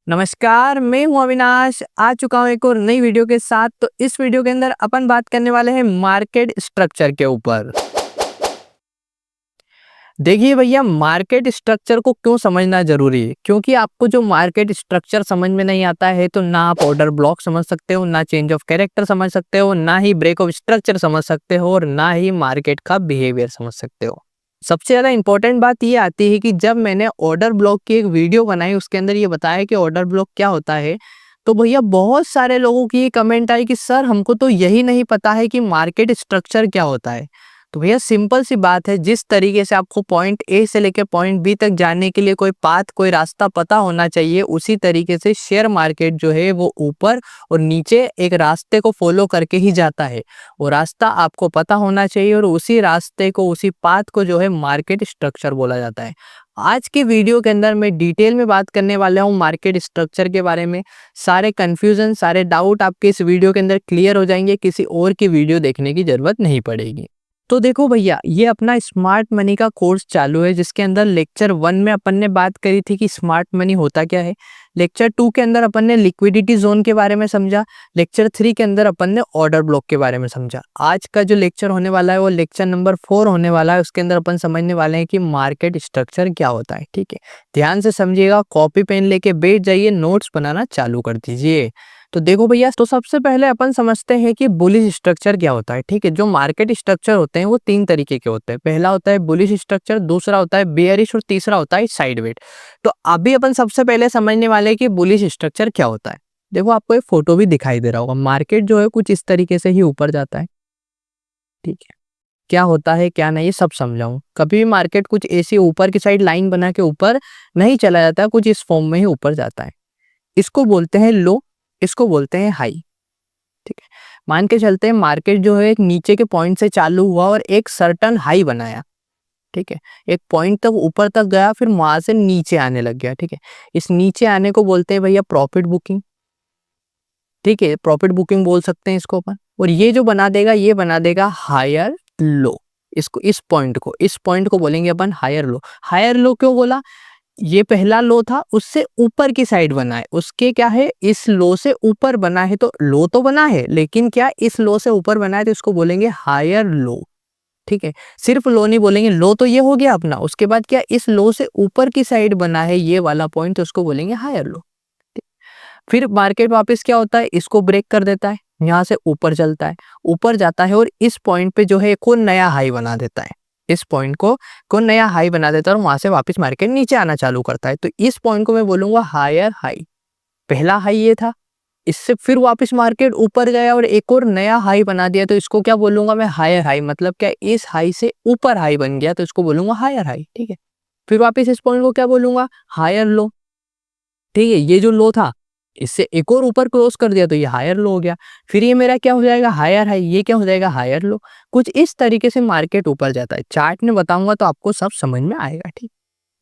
नमस्कार, मैं हूं अविनाश। आ चुका हूं एक और नई वीडियो के साथ। तो इस वीडियो के अंदर अपन बात करने वाले हैं मार्केट स्ट्रक्चर के ऊपर। देखिए भैया, मार्केट स्ट्रक्चर को क्यों समझना जरूरी है, क्योंकि आपको जो मार्केट स्ट्रक्चर समझ में नहीं आता है तो ना आप ऑर्डर ब्लॉक समझ सकते हो, ना चेंज ऑफ कैरेक्टर समझ सकते हो, ना ही ब्रेक ऑफ स्ट्रक्चर समझ सकते हो और ना ही मार्केट का बिहेवियर समझ सकते हो। सबसे ज्यादा इंपॉर्टेंट बात ये आती है कि जब मैंने ऑर्डर ब्लॉक की एक वीडियो बनाई, उसके अंदर ये बताया कि ऑर्डर ब्लॉक क्या होता है, तो भैया बहुत सारे लोगों की ये कमेंट आई कि सर हमको तो यही नहीं पता है कि मार्केट स्ट्रक्चर क्या होता है। तो भैया सिंपल सी बात है, जिस तरीके से आपको पॉइंट ए से लेकर पॉइंट बी तक जाने के लिए कोई पाथ, कोई रास्ता पता होना चाहिए, उसी तरीके से शेयर मार्केट जो है वो ऊपर और नीचे एक रास्ते को फॉलो करके ही जाता है। वो रास्ता आपको पता होना चाहिए और उसी रास्ते को, उसी पाथ को जो है मार्केट स्ट्रक्चर बोला जाता है। आज की वीडियो के अंदर मैं डिटेल में बात करने वाला हूँ मार्केट स्ट्रक्चर के बारे में। सारे कंफ्यूजन, सारे डाउट आपके इस वीडियो के अंदर क्लियर हो जाएंगे, किसी और की वीडियो देखने की जरूरत नहीं पड़ेगी। तो देखो भैया, ये अपना स्मार्ट मनी का कोर्स चालू है, जिसके अंदर लेक्चर 1 में अपन ने बात करी थी कि स्मार्ट मनी होता क्या है। लेक्चर 2 के अंदर अपन ने लिक्विडिटी जोन के बारे में समझा। लेक्चर 3 के अंदर अपन ने ऑर्डर ब्लॉक के बारे में समझा। आज का जो लेक्चर होने वाला है वो लेक्चर नंबर 4 होने वाला है। उसके अंदर अपन समझने वाले हैं कि मार्केट स्ट्रक्चर क्या होता है। ठीक है, ध्यान से समझिएगा, कॉपी पेन लेके बैठ जाइए, नोट्स बनाना चालू कर दीजिए। तो देखो भैया, तो सबसे पहले अपन समझते हैं कि बुलिश स्ट्रक्चर क्या होता है। ठीक है, जो मार्केट स्ट्रक्चर होते हैं वो 3 तरीके के होते हैं। पहला होता है बुलिश स्ट्रक्चर, दूसरा होता है बेयरिश और तीसरा होता है साइडवेट। तो अभी अपन सबसे पहले समझने वाले हैं कि बुलिश स्ट्रक्चर क्या होता है। देखो, आपको एक फोटो भी दिखाई दे रहा होगा। मार्केट जो है कुछ इस तरीके से ही ऊपर जाता है। ठीक है, क्या होता है क्या नहीं, ये सब समझाऊं। कभी भी मार्केट कुछ ऐसी ऊपर की साइड लाइन बना के ऊपर नहीं चला जाता, कुछ इस फॉर्म में ही ऊपर जाता है। इसको बोलते हैं लो, इसको बोलते हैं हाई। ठीक है, मान के चलते हैं मार्केट जो है एक नीचे के पॉइंट से चालू हुआ और एक सर्टन हाई बनाया। ठीक है, एक पॉइंट तक ऊपर तक गया, फिर वहां से नीचे आने लग गया। ठीक है, इस नीचे आने को बोलते हैं भैया प्रॉफिट बुकिंग। ठीक है, प्रॉफिट बुकिंग बोल सकते हैं इसको अपन। और ये जो बना देगा, ये बना देगा हायर लो। इसको, इस पॉइंट को बोलेंगे अपन हायर लो। हायर लो क्यों बोला? ये पहला लो था, उससे ऊपर की साइड बना है, उसके क्या है, इस लो से ऊपर बना है। तो लो तो बना है, लेकिन क्या इस लो से ऊपर बना है, तो इसको बोलेंगे हायर लो। ठीक है, सिर्फ लो नहीं बोलेंगे, लो तो ये हो गया अपना। उसके बाद क्या, इस लो से ऊपर की साइड बना है ये वाला पॉइंट, तो उसको बोलेंगे हायर लो। फिर मार्केट वापस क्या होता है, इसको ब्रेक कर देता है, यहाँ से ऊपर चलता है, ऊपर जाता है और इस पॉइंट पे जो है एक और नया हाई बना देता है। इस पॉइंट को नया हाई बना देता है और वहां से वापस मार्केट नीचे आना चालू करता है। तो इस पॉइंट को मैं बोलूंगा हायर हाई। पहला हाई ये था, इससे फिर वापस मार्केट ऊपर गया और एक और नया हाई बना दिया, तो इसको क्या बोलूंगा मैं, हायर हाई। मतलब क्या, इस हाई से ऊपर हाई बन गया, तो इसको बोलूंगा हायर हाई। ठीक है, फिर वापस इस पॉइंट को क्या बोलूंगा, हायर लो। ठीक है, ये जो लो था, इससे एक और ऊपर क्रॉस कर दिया, तो ये हायर लो हो गया। फिर ये मेरा क्या हो जाएगा, हायर हाई। ये क्या हो जाएगा, हायर लो। कुछ इस तरीके से मार्केट ऊपर जाता है। चार्ट में बताऊंगा तो आपको सब समझ में आएगा। ठीक,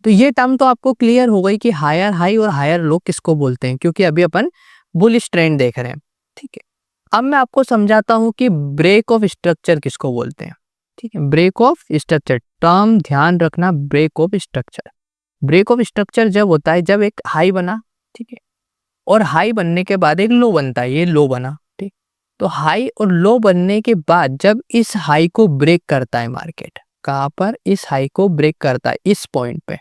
तो ये टर्म तो आपको क्लियर हो गई कि हायर हाई और हायर लो किसको बोलते हैं, क्योंकि अभी अपन बुलिश ट्रेंड देख रहे हैं। ठीक है, अब मैं आपको समझाता हूं कि ब्रेक ऑफ स्ट्रक्चर किसको बोलते हैं। ठीक है, ब्रेक ऑफ स्ट्रक्चर टर्म ध्यान रखना। Break of structure, break of structure जब होता है जब एक हाई बना, ठीक है, और हाई बनने के बाद एक लो बनता है। ये लो बना, ठीक, तो हाई और लो बनने के बाद जब इस हाई को ब्रेक करता है मार्केट, कहाँ पर, इस हाई को ब्रेक करता है, इस पॉइंट पे,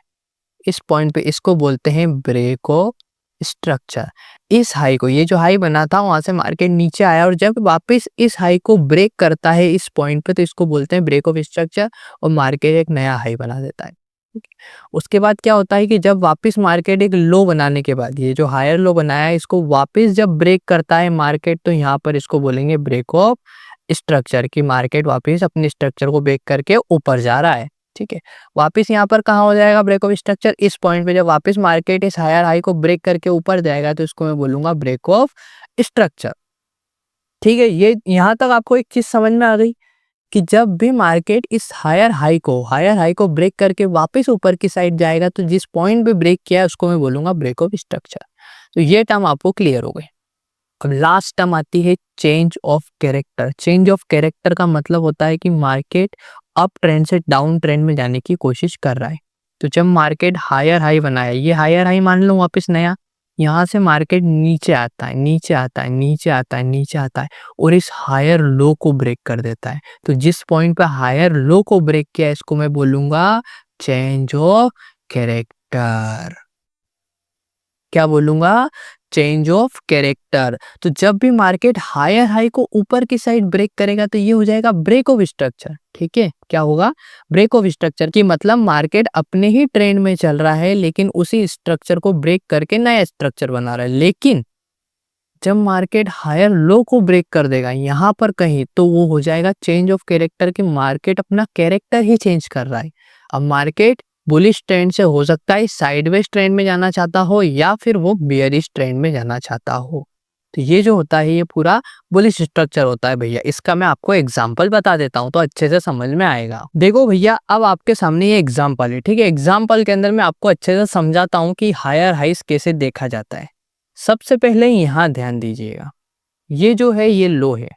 इस पॉइंट पे, इसको बोलते हैं ब्रेक ऑफ स्ट्रक्चर। इस हाई को, ये जो हाई बना था वहां से मार्केट नीचे आया और जब वापस इस हाई को ब्रेक करता है इस पॉइंट पे, तो इसको बोलते हैं ब्रेक ऑफ स्ट्रक्चर और मार्केट एक नया हाई बना देता है। ठीक है? उसके बाद क्या होता है कि जब वापस मार्केट एक लो बनाने के बाद, ये जो हायर लो बनाया है, इसको वापस जब ब्रेक करता है मार्केट, तो यहाँ पर इसको बोलेंगे ब्रेक ऑफ स्ट्रक्चर, की मार्केट वापस अपने स्ट्रक्चर को ब्रेक करके ऊपर जा रहा है। ठीक है, वापस यहाँ पर कहाँ हो जाएगा ब्रेक ऑफ स्ट्रक्चर, इस पॉइंट पे जब वापस मार्केट इस हायर हाई को ब्रेक करके ऊपर जाएगा, तो इसको मैं बोलूंगा ब्रेक ऑफ स्ट्रक्चर। ठीक है, ये यहाँ तक आपको एक चीज समझ में आ गई कि जब भी मार्केट इस हायर हाई को ब्रेक करके वापस ऊपर की साइड जाएगा, तो जिस पॉइंट पे ब्रेक किया है उसको मैं बोलूंगा ब्रेक ऑफ स्ट्रक्चर। तो ये टर्म आपको क्लियर हो गए। अब लास्ट टर्म आती है change of character. Change of character का मतलब होता है कि मार्केट अप ट्रेंड से डाउन ट्रेंड में जाने की कोशिश कर रहा है। तो जब मार्केट हायर हाई बनाया, ये हायर हाई मान लो वापस नया, यहाँ से मार्केट नीचे आता है, नीचे आता है, नीचे आता है, नीचे आता है और इस हायर लो को ब्रेक कर देता है। तो जिस पॉइंट पे हायर लो को ब्रेक किया इसको मैं बोलूँगा चेंज ऑफ कैरेक्टर। क्या बोलूँगा? Change of character. तो जब भी मार्केट हायर हाई को ऊपर की साइड ब्रेक करेगा तो ये हो जाएगा ब्रेक ऑफ स्ट्रक्चर। ठीक है, क्या होगा? ब्रेक ऑफ स्ट्रक्चर की मतलब मार्केट अपने ही ट्रेंड में चल रहा है लेकिन उसी स्ट्रक्चर को ब्रेक करके नया स्ट्रक्चर बना रहा है। लेकिन जब मार्केट हायर लो को ब्रेक कर देगा यहाँ पर कहीं तो वो हो जाएगा चेंज ऑफ कैरेक्टर कि मार्केट अपना कैरेक्टर ही चेंज कर रहा है। अब मार्केट बुलिश ट्रेंड से हो सकता है साइडवेज ट्रेंड में जाना चाहता हो या फिर वो बियरिश ट्रेंड में जाना चाहता हो। तो ये जो होता है ये पूरा बुलिश स्ट्रक्चर होता है भैया। इसका मैं आपको एग्जांपल बता देता हूँ तो अच्छे से समझ में आएगा। देखो भैया, अब आपके सामने ये एग्जांपल है, ठीक है। एग्जांपल के अंदर मैं आपको अच्छे से समझाता हूँ कि हायर हाइस कैसे देखा जाता है। सबसे पहले यहाँ ध्यान दीजिएगा, ये जो है ये लो है,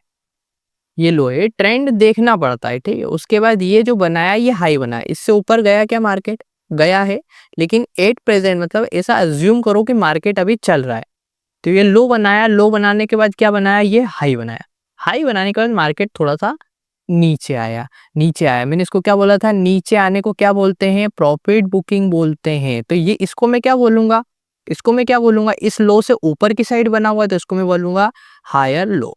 ये लो है, ट्रेंड देखना पड़ता है, ठीक है। उसके बाद ये जो बनाया ये हाई बनाया, इससे ऊपर गया क्या? मार्केट गया है, लेकिन एट प्रेजेंट मतलब ऐसा अज्यूम करो कि मार्केट अभी चल रहा है। तो ये लो बनाया, लो बनाने के बाद क्या बनाया? ये हाई बनाया। हाई बनाने के बाद मार्केट थोड़ा सा नीचे आया, नीचे आया। मैंने इसको क्या बोला था? नीचे आने को क्या बोलते हैं? प्रॉफिट बुकिंग बोलते हैं। तो ये इसको मैं क्या बोलूंगा? इसको मैं क्या बोलूंगा? इस लो से ऊपर की साइड बना हुआ है तो इसको मैं बोलूंगा हायर लो।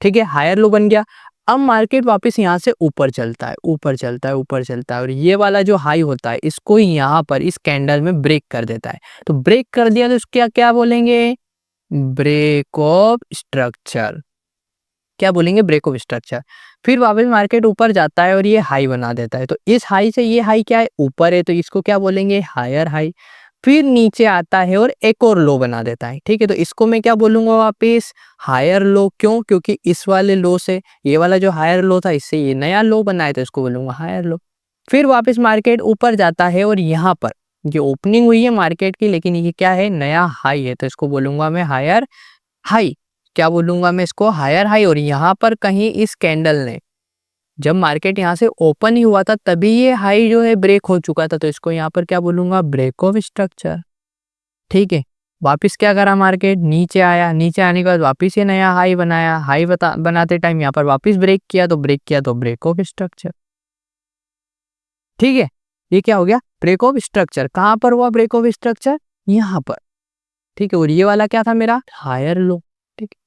ठीक है, हायर लो बन गया। अब मार्केट वापस यहाँ से ऊपर चलता है, ऊपर चलता है, ऊपर चलता है और ये वाला जो हाई होता है इसको यहाँ पर इस कैंडल में ब्रेक कर देता है। तो ब्रेक कर दिया तो इसको क्या बोलेंगे? Break of structure. क्या बोलेंगे? Break of structure. फिर वापस मार्केट ऊपर जाता है और ये हाई बना देता है। तो इस हाई से ये हाई क्या है? ऊपर है, तो इसको क्या बोलेंगे? Higher high. फिर नीचे आता है और एक और लो बना देता है, ठीक है। तो इसको मैं क्या बोलूंगा? वापस हायर लो। क्यों? क्योंकि इस वाले लो से ये वाला जो हायर लो था इससे ये नया लो बना है तो इसको बोलूंगा हायर लो। फिर वापस मार्केट ऊपर जाता है और यहाँ पर ये ओपनिंग हुई है मार्केट की, लेकिन ये क्या है? नया हाई है, तो इसको बोलूंगा मैं हायर हाई। क्या बोलूंगा मैं इसको? Higher high. और यहाँ पर कहीं इस कैंडल ने जब मार्केट यहाँ से ओपन ही हुआ था तभी ये हाई जो है ब्रेक हो चुका था, तो इसको यहाँ पर क्या बोलूंगा? Break of structure. ठीक है, वापस क्या करा? मार्केट नीचे आया, नीचे आने के बाद वापस ये नया हाई बनाया, हाई बनाते टाइम यहाँ पर वापस ब्रेक किया तो ब्रेक ऑफ स्ट्रक्चर। ठीक है, ये क्या हो गया? Break of structure. कहाँ पर हुआ ब्रेक ऑफ स्ट्रक्चर? यहाँ पर। ठीक है, और ये वाला क्या था मेरा? Higher low. ठीक है,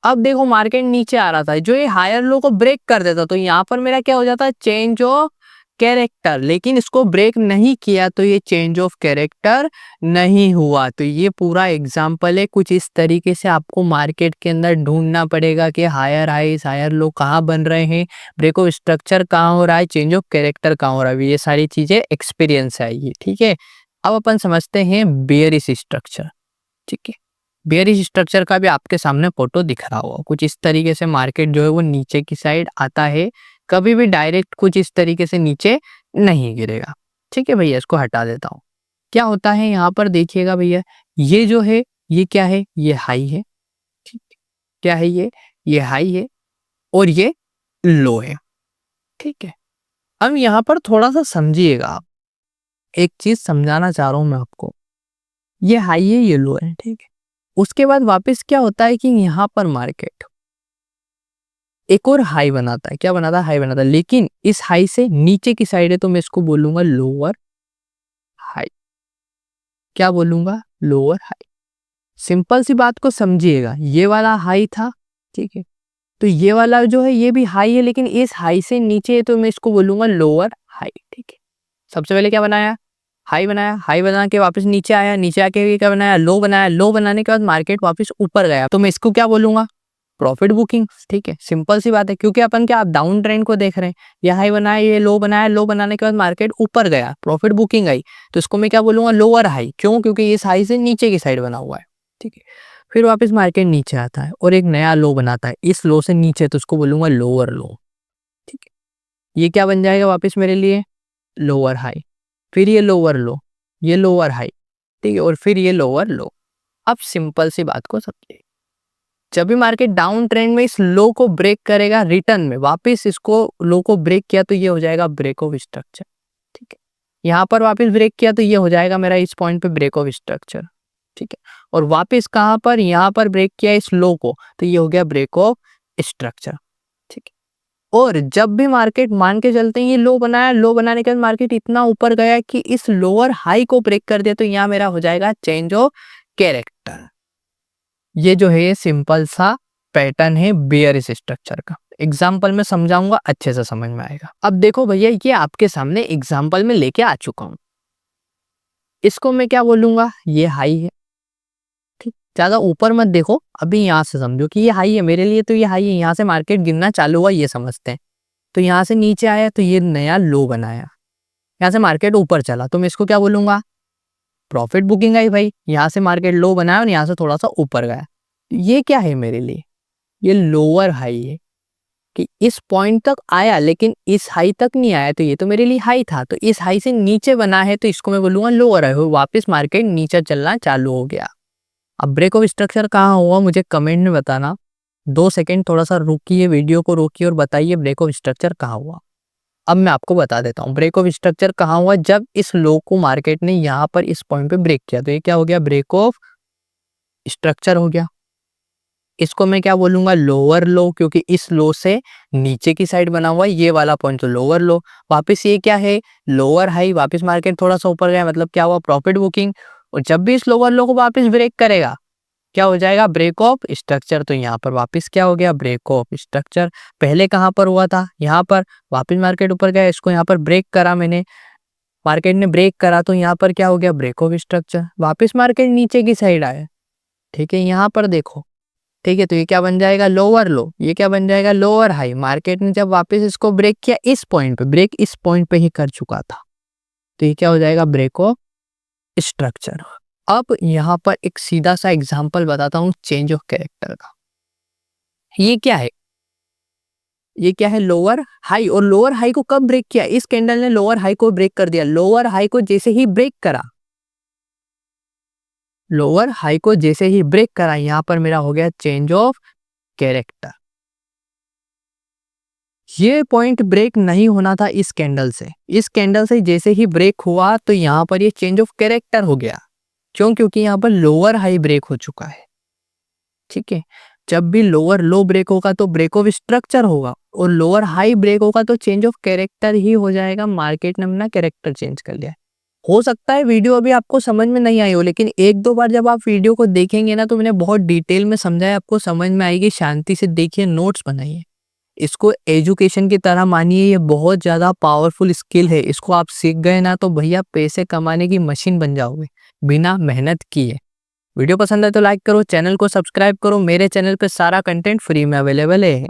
अब देखो मार्केट नीचे आ रहा था, जो ये हायर लो को ब्रेक कर देता तो यहाँ पर मेरा क्या हो जाता? Change of character. लेकिन इसको ब्रेक नहीं किया तो ये चेंज ऑफ कैरेक्टर नहीं हुआ। तो ये पूरा एग्जांपल है। कुछ इस तरीके से आपको मार्केट के अंदर ढूंढना पड़ेगा कि हायर हाइस हायर लो कहाँ बन रहे हैं, ब्रेक ऑफ स्ट्रक्चर कहाँ हो रहा है, चेंज ऑफ कैरेक्टर कहाँ हो रहा है। ये सारी चीजें एक्सपीरियंस है ये, ठीक है। अब अपन समझते हैं बेयरिश स्ट्रक्चर। ठीक है, बेयरिश स्ट्रक्चर का भी आपके सामने फोटो दिख रहा होगा। कुछ इस तरीके से मार्केट जो है वो नीचे की साइड आता है, कभी भी डायरेक्ट कुछ इस तरीके से नीचे नहीं गिरेगा। ठीक है भैया, इसको हटा देता हूँ। क्या होता है यहाँ पर देखिएगा भैया, ये जो है ये क्या है? ये हाई है। ठीक है, क्या है ये हाई है और ये लो है। ठीक है, अब यहाँ पर थोड़ा सा समझिएगा आप, एक चीज समझाना चाह रहा हूँ मैं आपको। ये हाई है, ये लो है, ठीक है। उसके बाद वापस क्या होता है कि यहाँ पर मार्केट एक और हाई बनाता है। क्या बनाता है? हाई बनाता है, लेकिन इस हाई से नीचे की साइड है तो मैं इसको बोलूंगा लोअर हाई। क्या बोलूंगा? Lower high. सिंपल सी बात को समझिएगा, ये वाला हाई था, ठीक है। तो ये वाला जो है ये भी हाई है, लेकिन इस हाई से नीचे है तो मैं इसको बोलूंगा लोअर हाई। ठीक है, सबसे पहले क्या बनाया? हाई बनाया, हाई बना के वापस नीचे आया, नीचे आके क्या बनाया? लो बनाया, लो बनाने के बाद मार्केट वापस ऊपर गया तो मैं इसको क्या बोलूंगा? Profit booking. ठीक है, सिंपल सी बात है, क्योंकि अपन क्या डाउन ट्रेंड को देख रहे हैं। ये हाई बनाया, ये लो बनाया, लो बनाने के बाद मार्केट ऊपर गया, प्रॉफिट बुकिंग आई, तो इसको मैं क्या बोलूंगा? Lower high. क्यों? क्योंकि इस हाई से नीचे की साइड बना हुआ है। ठीक है, फिर वापस मार्केट नीचे आता है और एक नया लो बनाता है इस लो से नीचे, तो उसको बोलूंगा लोअर लो। ठीक है, ये क्या बन जाएगा वापस मेरे लिए? Lower high. फिर ये लोअर लो, ये लोअर हाई, ठीक है, और फिर ये लोअर लो। अब सिंपल सी बात को समझिए, जब भी मार्केट डाउन ट्रेंड में इस लो को ब्रेक करेगा, रिटर्न में वापस इसको लो को ब्रेक किया तो ये हो जाएगा ब्रेक ऑफ स्ट्रक्चर। ठीक है, यहाँ पर वापस ब्रेक किया तो ये हो जाएगा मेरा इस पॉइंट पे ब्रेक ऑफ स्ट्रक्चर। ठीक है, और वापस कहाँ पर, यहाँ पर ब्रेक किया इस लो को, तो ये हो गया ब्रेक ऑफ स्ट्रक्चर। ठीक है, और जब भी मार्केट मान के चलते हैं ये लो बनाया, लो बनाने के बाद मार्केट इतना ऊपर गया कि इस लोअर हाई को ब्रेक कर दिया, तो यहाँ मेरा हो जाएगा चेंज ऑफ कैरेक्टर। ये जो है ये सिंपल सा पैटर्न है बेयरिश स्ट्रक्चर का। एग्जाम्पल में समझाऊंगा, अच्छे से समझ में आएगा। अब देखो भैया, ये आपके सामने एग्जाम्पल में लेके आ चुका हूं। इसको मैं क्या बोलूंगा, ये हाई है। ठीक, ज्यादा ऊपर मत देखो, अभी यहाँ से समझो कि ये हाई है मेरे लिए, तो ये हाई है। यहाँ से मार्केट गिरना चालू हुआ, ये समझते हैं। तो यहाँ से नीचे आया तो ये नया लो बनाया, यहाँ से मार्केट ऊपर चला, तो मैं इसको क्या बोलूंगा, प्रॉफिट बुकिंग आई भाई। यहाँ से मार्केट लो बनाया और यहाँ से थोड़ा सा ऊपर गया, ये क्या है मेरे लिए, ये लोअर हाई है कि इस पॉइंट तक आया लेकिन इस हाई तक नहीं आया, तो ये तो मेरे लिए हाई था, तो इस हाई से नीचे बना है, तो इसको मैं बोलूंगा लोअर हाई। वापस मार्केट नीचे चलना चालू हो गया। अब ब्रेक ऑफ स्ट्रक्चर कहाँ हुआ मुझे कमेंट में बताना। 2 सेकेंड थोड़ा सा रुकिए, वीडियो को रोकिए और बताइए ब्रेक ऑफ स्ट्रक्चर कहाँ हुआ। अब मैं आपको बता देता हूँ ब्रेक ऑफ स्ट्रक्चर कहाँ हुआ। जब इस लो को मार्केट ने यहाँ पर इस पॉइंट पे ब्रेक किया, तो ये क्या हो गया, ब्रेक ऑफ स्ट्रक्चर हो गया। इसको मैं क्या बोलूंगा, लोअर लो, क्योंकि इस लो से नीचे की साइड बना हुआ है ये वाला पॉइंट, तो लोअर लो। वापस ये क्या है, लोअर हाई। वापस मार्केट थोड़ा सा ऊपर गया, मतलब क्या हुआ, प्रॉफिट बुकिंग। और जब भी इस लोअर लो को वापस ब्रेक करेगा, क्या हो जाएगा, ब्रेक ऑफ स्ट्रक्चर। तो यहाँ पर वापस क्या हो गया, ब्रेक ऑफ स्ट्रक्चर। पहले कहाँ पर हुआ था, यहाँ पर। वापस मार्केट ऊपर गया, इसको यहाँ पर ब्रेक करा मैंने, मार्केट ने ब्रेक करा, तो यहाँ पर क्या हो गया, ब्रेक ऑफ स्ट्रक्चर। वापस मार्केट नीचे की साइड आया, ठीक है, यहाँ पर देखो, ठीक है, तो ये क्या बन जाएगा, लोअर लो। ये क्या बन जाएगा, लोअर हाई। मार्केट ने जब वापस इसको ब्रेक किया इस पॉइंट पे, ब्रेक इस पॉइंट पे ही कर चुका था, तो ये क्या हो जाएगा, ब्रेक ऑफ स्ट्रक्चर। अब यहाँ पर एक सीधा सा एग्जांपल बताता हूँ चेंज ऑफ कैरेक्टर का। ये क्या है, ये क्या है, लोअर हाई। और लोअर हाई को कब ब्रेक किया, इस कैंडल ने लोअर हाई को ब्रेक कर दिया। लोअर हाई को जैसे ही ब्रेक करा, लोअर हाई को जैसे ही ब्रेक करा, यहां पर मेरा हो गया चेंज ऑफ कैरेक्टर। ये पॉइंट ब्रेक नहीं होना था इस कैंडल से। इस कैंडल से जैसे ही ब्रेक हुआ, तो यहां पर ये चेंज ऑफ कैरेक्टर हो गया। क्यों, क्योंकि यहां पर लोअर हाई ब्रेक हो चुका है। ठीक है, जब भी लोअर लो ब्रेक होगा तो ब्रेक ऑफ स्ट्रक्चर होगा, और लोअर हाई ब्रेक होगा तो चेंज ऑफ कैरेक्टर ही हो जाएगा। मार्केट ने अपना कैरेक्टर चेंज कर लिया। हो सकता है वीडियो अभी आपको समझ में नहीं आई हो, लेकिन 1-2 बार जब आप वीडियो को देखेंगे ना, तो मैंने बहुत डिटेल में समझाया, आपको समझ में आएगी। शांति से देखिए, नोट्स बनाइए, इसको एजुकेशन की तरह मानिए। ये बहुत ज़्यादा पावरफुल स्किल है, इसको आप सीख गए ना तो भैया पैसे कमाने की मशीन बन जाओगे बिना मेहनत किए। वीडियो पसंद है तो लाइक करो, चैनल को सब्सक्राइब करो। मेरे चैनल पे सारा कंटेंट फ्री में अवेलेबल है।